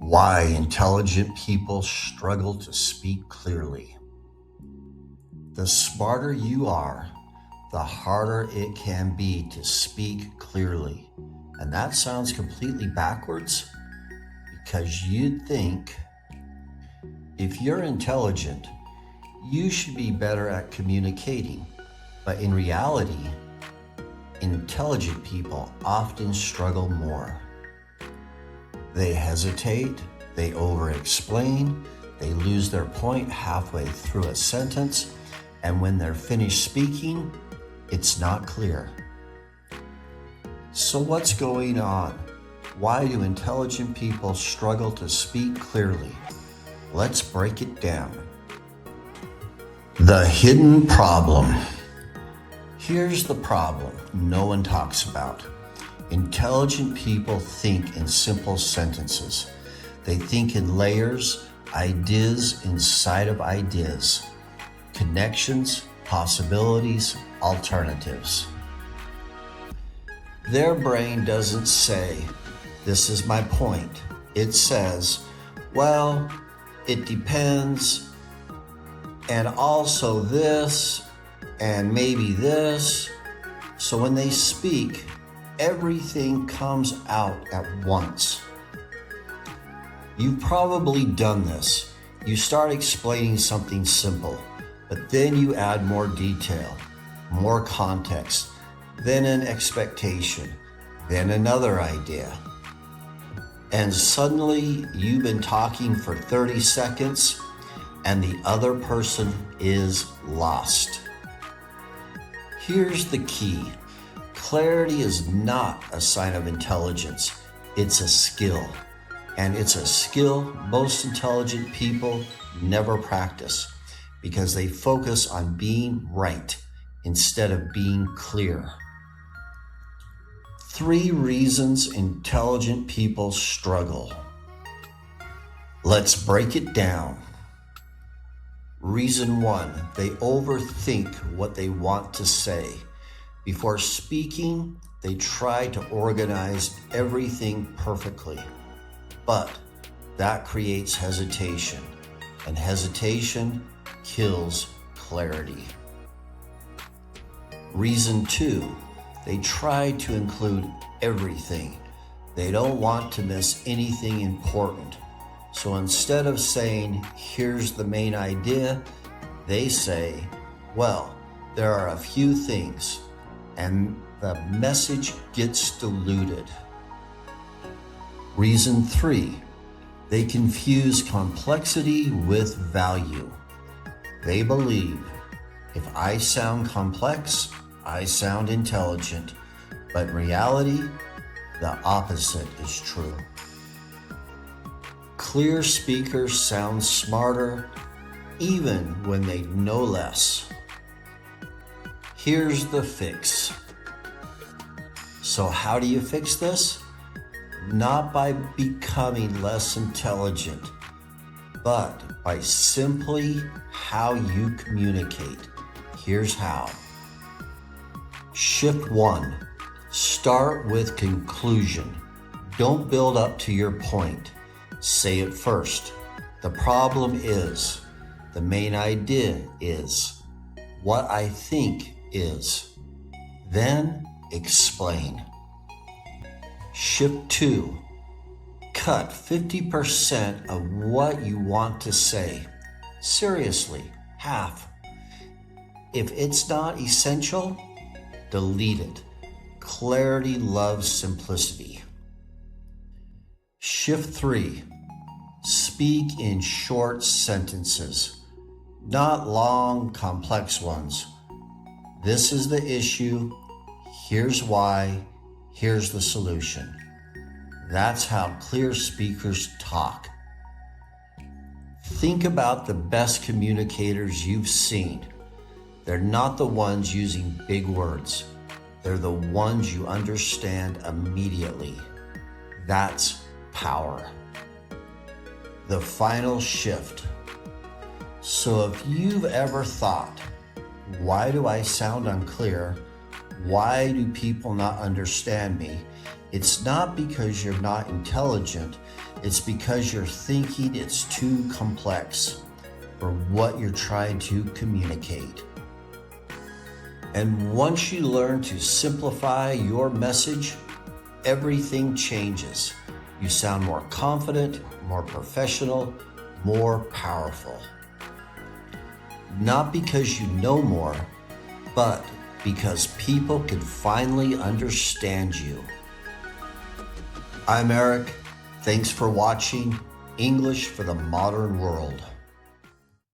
Why intelligent people struggle to speak clearly. The smarter you are, the harder it can be to speak clearly. And that sounds completely backwards because you'd think if you're intelligent, you should be better at communicating. But in reality, intelligent people often struggle more. They hesitate, they over-explain, they lose their point halfway through a sentence, and when they're finished speaking, it's not clear. So what's going on? Why do intelligent people struggle to speak clearly? Let's break it down. The hidden problem. Here's the problem no one talks about. Intelligent people think in simple sentences. They think in layers, ideas inside of ideas, connections, possibilities, alternatives. Their brain doesn't say, "This is my point." It says, "Well, it depends, and also this, and maybe this." So when they speak, everything comes out at once. You've probably done this. You start explaining something simple, but then you add more detail, more context, then an expectation, then another idea. And suddenly you've been talking for 30 seconds and the other person is lost. Here's the key. Clarity is not a sign of intelligence. It's a skill. And it's a skill most intelligent people never practice because they focus on being right instead of being clear. 3 reasons intelligent people struggle. Let's break it down. Reason 1, they overthink what they want to say. Before speaking, they try to organize everything perfectly, but that creates hesitation, and hesitation kills clarity. Reason 2, they try to include everything. They don't want to miss anything important. So instead of saying, "Here's the main idea," they say, "Well, there are a few things," and the message gets diluted. Reason 3, they confuse complexity with value. They believe, if I sound complex, I sound intelligent, but in reality, the opposite is true. Clear speakers sound smarter even when they know less. Here's the fix. So how do you fix this? Not by becoming less intelligent, but by simply how you communicate. Here's how. Shift 1, start with conclusion. Don't build up to your point. Say it first. The problem is, the main idea is, what I think is. Then explain. Shift 2, cut 50% of what you want to say. Seriously, half. If it's not essential, delete it. Clarity loves simplicity. Shift 3, speak in short sentences, not long, complex ones. This is the issue. Here's why. Here's the solution. That's how clear speakers talk. Think about the best communicators you've seen. They're not the ones using big words. They're the ones you understand immediately. That's power. The final shift. So if you've ever thought, why do I sound unclear? Why do people not understand me? It's not because you're not intelligent. It's because you're thinking it's too complex for what you're trying to communicate. And once you learn to simplify your message, everything changes. You sound more confident, more professional, more powerful. Not because you know more, but because people can finally understand you. I'm Eric. Thanks for watching English for the Modern World.